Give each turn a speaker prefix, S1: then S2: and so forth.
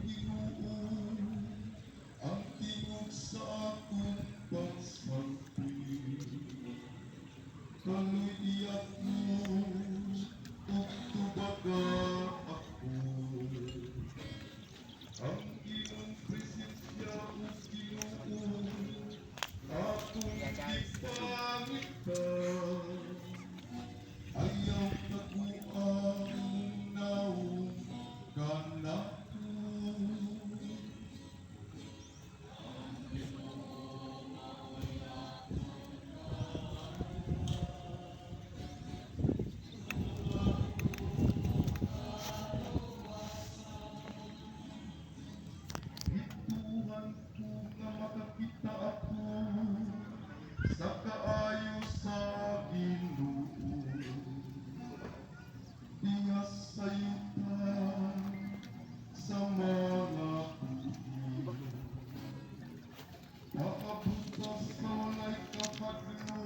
S1: Ginoo ang tingog sa akong pagsampi. Kaloy iyak mo ug tubaga ako. Ang imong presensya ug Ginoo akong ipangita. Ayaw na ko ang naong kanako. Ituhan ko nga makakita ako sa kaayo sa Ginoo. Ingas sayutan sa mga tuig. Makabutas sa walay kapagno